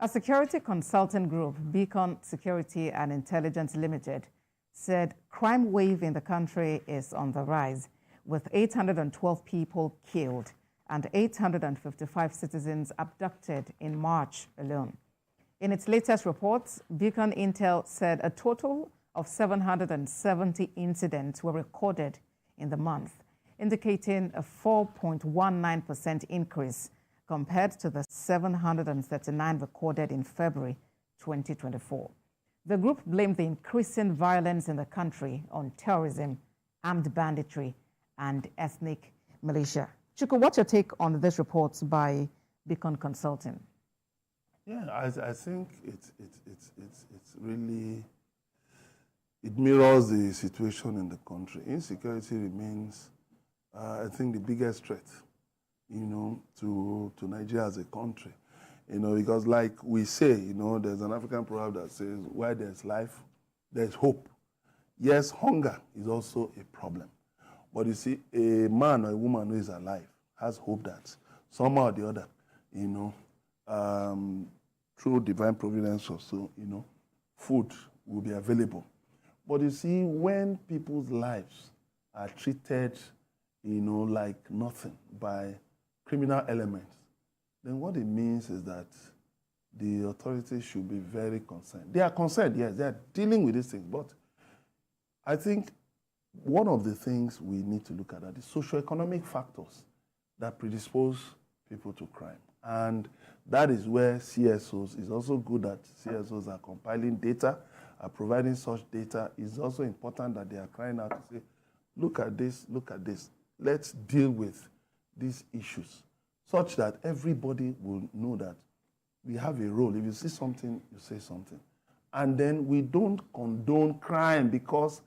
A security consulting group, Beacon Security and Intelligence Limited, said crime wave in the country is on the rise, with 812 people killed and 855 citizens abducted in March alone. In its latest reports, Beacon Intel said a total of 770 incidents were recorded in the month, indicating a 4.19% increase compared to the 739 recorded in February 2024. The group blamed the increasing violence in the country on terrorism, armed banditry, and ethnic militia. Chuku, what's your take on this report by Beacon Consulting? Yeah, I think it's really, it mirrors the situation in the country. Insecurity remains, I think, the biggest threat, to Nigeria as a country. Because like we say, there's an African proverb that says, where there's life, there's hope. Yes, hunger is also a problem. But you see, a man or a woman who is alive has hope that somehow or the other, through divine providence or so, food will be available. But you see, when people's lives are treated, like nothing by criminal elements, then what it means is that the authorities should be very concerned. They are concerned, yes, they are dealing with these things, but I think one of the things we need to look at are the socioeconomic factors that predispose people to crime. And that is where CSOs is also good that CSOs are compiling data, are providing such data. It's also important that they are crying out to say, look at this, let's deal with these issues, such that everybody will know that we have a role. If you see something, you say something. And then we don't condone crime because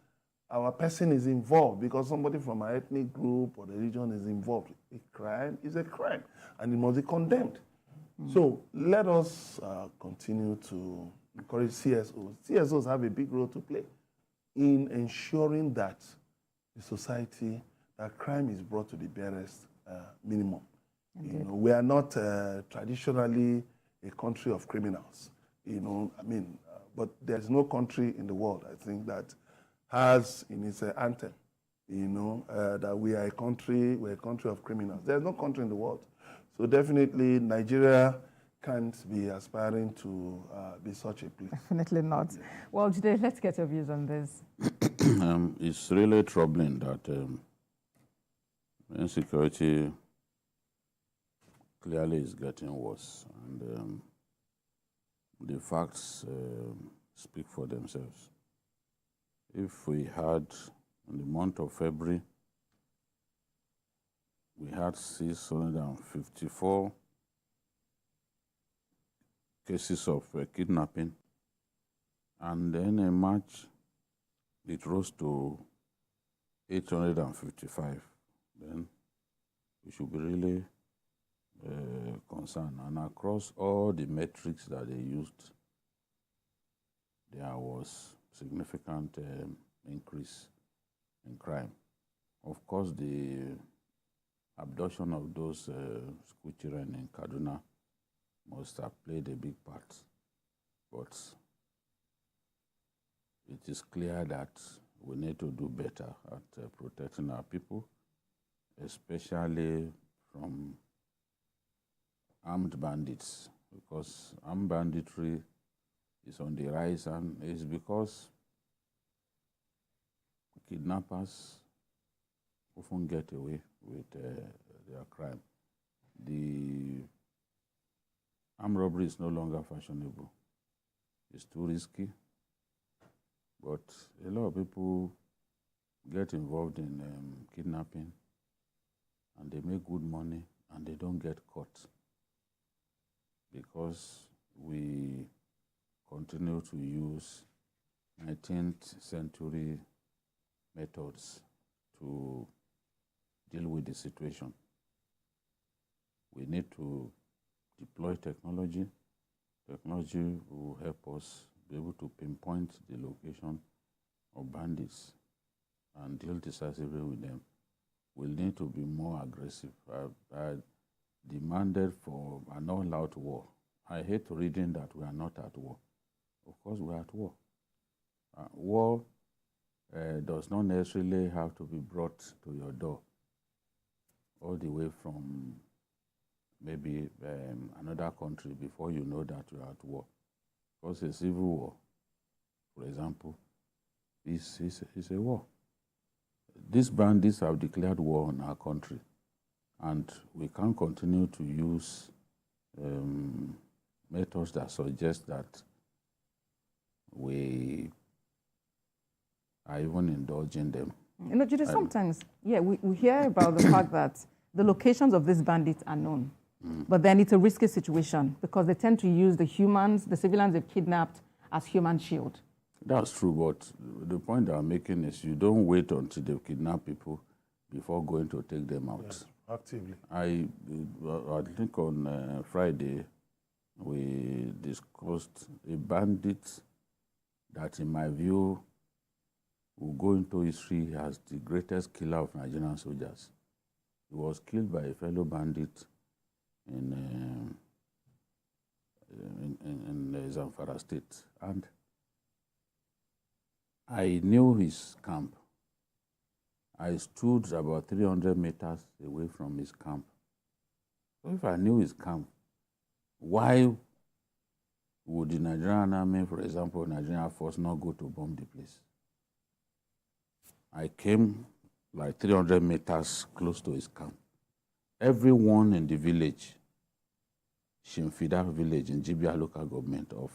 our person is involved, because somebody from our ethnic group or the region is involved. A crime is a crime, and it must be condemned. So let us continue to encourage CSOs. CSOs have a big role to play in ensuring that the society, that crime is brought to the barest minimum. We are not traditionally a country of criminals. But there's no country in the world, I think, that has in its anthem, that we're a country of criminals. There's no country in the world. So definitely Nigeria can't be aspiring to be such a place. Definitely not. Yeah. Well, Jide, let's get your views on this. It's really troubling that insecurity clearly is getting worse. And the facts speak for themselves. If we had, in the month of February, we had 654 cases of kidnapping, and then in March, it rose to 855. Then we should be really concerned. And across all the metrics that they used, there was significant increase in crime. Of course, the abduction of those school children in Kaduna must have played a big part. But it is clear that we need to do better at protecting our people, especially from armed bandits, because armed banditry is on the rise, and it's because kidnappers often get away with their crime. The armed robbery is no longer fashionable. It's too risky. But a lot of people get involved in kidnapping, and they make good money, and they don't get caught because we continue to use 19th century methods to deal with the situation. We need to deploy technology. Technology will help us be able to pinpoint the location of bandits and deal decisively with them. We'll need to be more aggressive. I demanded for an all-out war I hate reading that we are not at war. Of course, we are at war. War does not necessarily have to be brought to your door, all the way from maybe another country before you know that you are at war. Because a civil war, for example, is a war. These bandits have declared war on our country, and we can't continue to use methods that suggest that we are even indulging them. You know, Judy, sometimes, yeah, we hear about the fact that the locations of these bandits are known, but then it's a risky situation because they tend to use the humans, the civilians they've kidnapped, as human shield. That's true, but the point that I'm making is you don't wait until they kidnap people before going to take them out. Yes, actively. I think on Friday, we discussed a bandit that, in my view, will go into history as the greatest killer of Nigerian soldiers. He was killed by a fellow bandit in Zamfara State. And I knew his camp. I stood about 300 meters away from his camp. So if I knew his camp, why would the Nigerian army, for example, Nigerian Air Force, not go to bomb the place? I came like 300 meters close to his camp. Everyone in the village, Shimfida village in Jibia local government of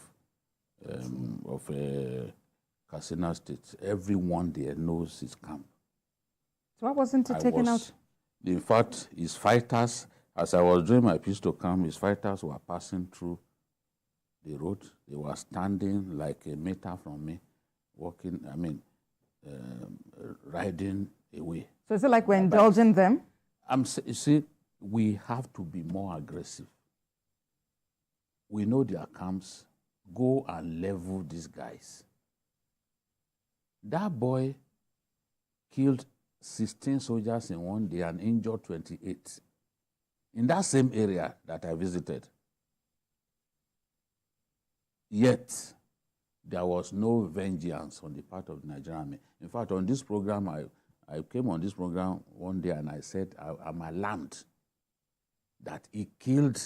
Katsina State, everyone there knows his camp. So why wasn't it taken out? In fact, his fighters, as I was doing my pistol camp, his fighters were passing through the road. They were standing like a meter from me, walking, riding away. So is it like we're indulging them? You see, we have to be more aggressive. We know their camps. Go and level these guys. That boy killed 16 soldiers in one day and injured 28 in that same area that I visited. Yet, there was no vengeance on the part of the Nigerian army. In fact, on this program, I came on this program one day and I said, I'm alarmed that he killed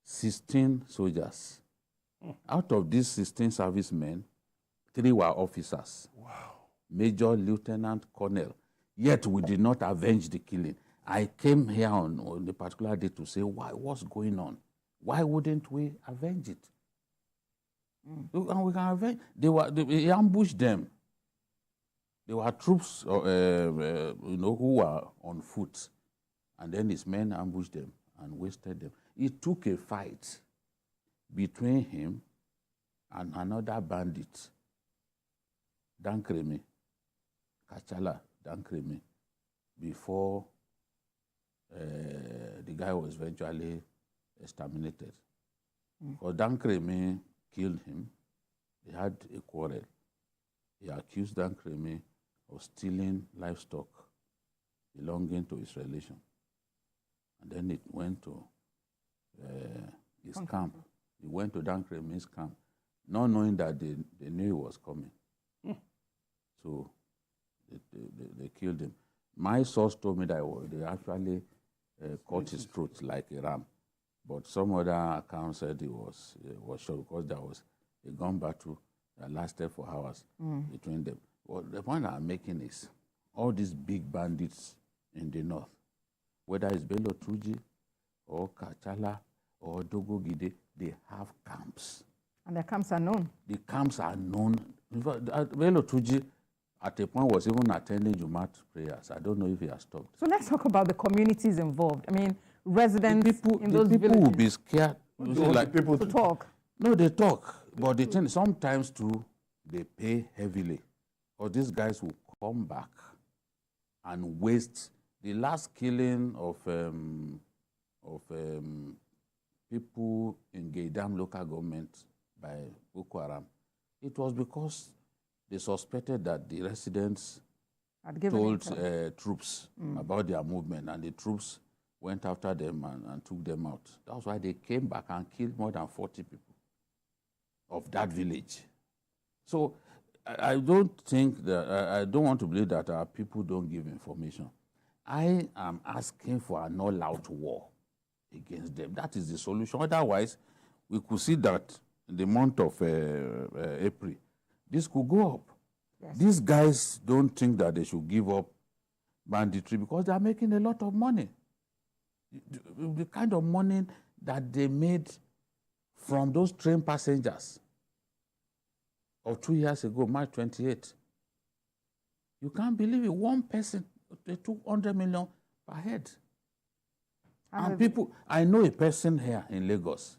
16 soldiers. Out of these 16 servicemen, 3 were officers. Wow. Major, lieutenant, colonel. Yet we did not avenge the killing. I came here on the particular day to say, what's going on? Why wouldn't we avenge it? And we can avenge. They ambushed them. There were troops, who were on foot, and then his men ambushed them and wasted them. It took a fight between him and another bandit, Dankremi, Kachala Dankremi, before the guy was eventually exterminated. Because Dankremi killed him. They had a quarrel. He accused Dankremi of stealing livestock belonging to his relation. And then it went to his camp. He went to Dankremi's camp, not knowing that they knew he was coming. So they killed him. My source told me that they actually cut his throat like a ram. But some other accounts said he was shot because there was a gun battle that lasted for hours between them. Well, the point I'm making is all these big bandits in the north, whether it's Bello Tuji or Kachala or Dogogide, they have camps. And their camps are known. The camps are known. In fact, Bello Tuji at a point was even attending Jumat prayers. I don't know if he has stopped. So let's talk about the communities involved. I mean, residents in those villages. People will be scared. Like people to talk. No, they talk. But the thing, sometimes too, they pay heavily. Or these guys will come back and waste. The last killing of people in Gaydam local government by Boko Haram, it was because they suspected that the residents told troops about their movement, and the troops went after them and took them out. That's why they came back and killed more than 40 people of that village. So I don't think that, I don't want to believe that our people don't give information. I am asking for an all-out war against them. That is the solution. Otherwise, we could see that in the month of April, this could go up. Yes. These guys don't think that they should give up banditry because they are making a lot of money. The kind of money that they made from those train passengers of 2 years ago, March 28. You can't believe it. One person, they took 100 million per head. And people, I know a person here in Lagos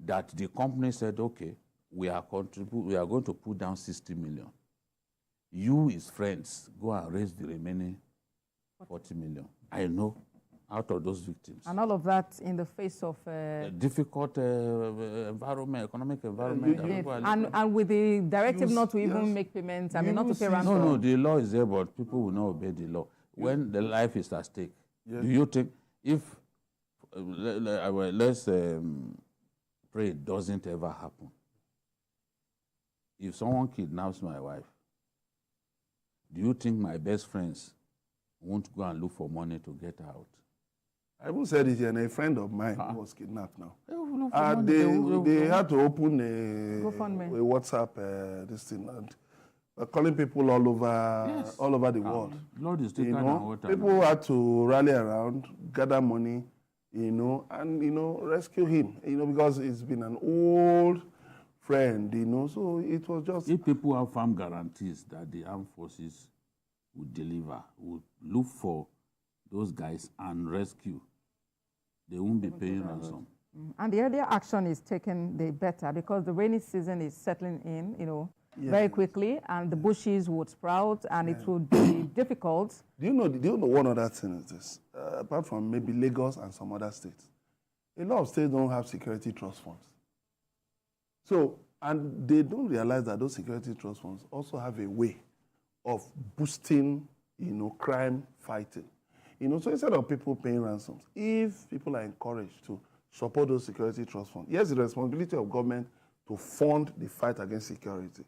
that the company said, okay, we are going to put down 60 million. You, his friends, go and raise the remaining 40 million. I know, out of those victims. And all of that in the face of a difficult environment, economic environment. And with the directive not to even make payments, I mean, not to pay ransom. No, the law is there, but people will not obey the law. When the life is at stake, do you think, if, let's pray it doesn't ever happen. If someone kidnaps my wife, do you think my best friends won't go and look for money to get her out? I even said it here, and a friend of mine who was kidnapped now. They had to open a WhatsApp this thing, and calling people all over the world. Lord is taking water. People had to rally around, gather money, and rescue him, because it's been an old friend, so it was just... If people have firm guarantees that the armed forces would deliver, would look for those guys and rescue, they won't be paying ransom. And the earlier action is taken, the better, because the rainy season is settling in, very quickly, and the bushes would sprout, and it would be difficult. Do you know one other thing is this? Apart from maybe Lagos and some other states, a lot of states don't have security trust funds. So, and they don't realize that those security trust funds also have a way of boosting, crime fighting. So instead of people paying ransoms, if people are encouraged to support those security trust funds, yes, the responsibility of government to fund the fight against security.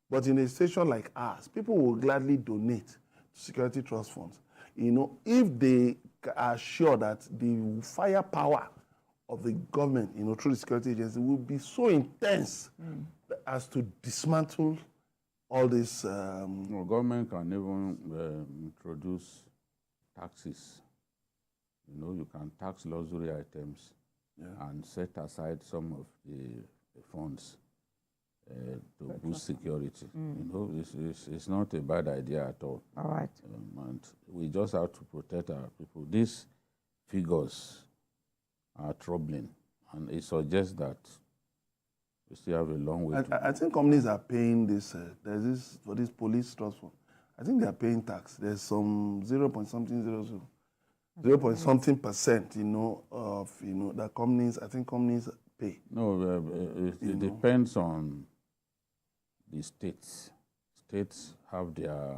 But in a situation like ours, people will gladly donate to security trust funds. If they are sure that the firepower of the government, through the security agency will be so intense as to dismantle all this. Government can even introduce taxes. You can tax luxury items and set aside some of the funds to boost security. It's not a bad idea at all. All right. And we just have to protect our people. These figures are troubling, and it suggests that we still have a long way to go. I think companies are paying this. There's this for this police trust fund. I think they are paying tax. There's some 0.something%, 0.something%, of that companies. I think companies pay. No, it depends on the states. States have their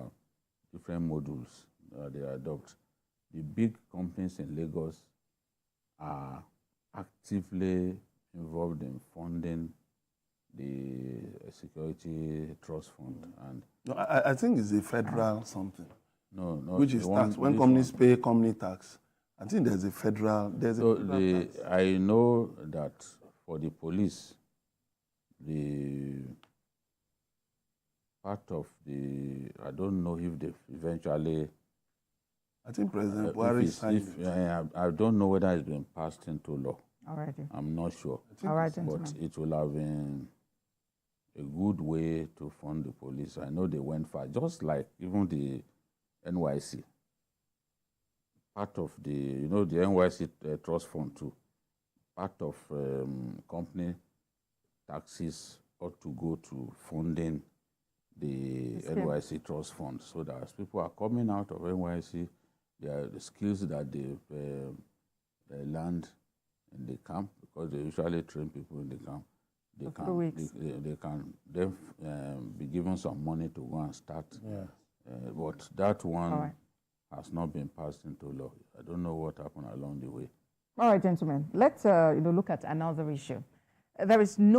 different modules they adopt. The big companies in Lagos are actively involved in funding the security trust fund. And no, I think it's a federal something. No, which is tax. When companies pay company tax, I think there's a federal. Tax. I know that for the police, the part of the, I don't know if they eventually. I think President Buhari signed. I don't know whether it's been passed into law. All right. I'm not sure. All right, but it will have been a good way to fund the police. I know they went far, just like even the NYC. Part of the, the NYC trust fund too. Part of company taxes ought to go to funding the NYC trust fund, so that as people are coming out of NYC, the skills that they learned in the camp, because they usually train people in the camp, they can then be given some money to go and start. Yeah. But that one, has not been passed into law. I don't know what happened along the way. All right, gentlemen, let's look at another issue. There is no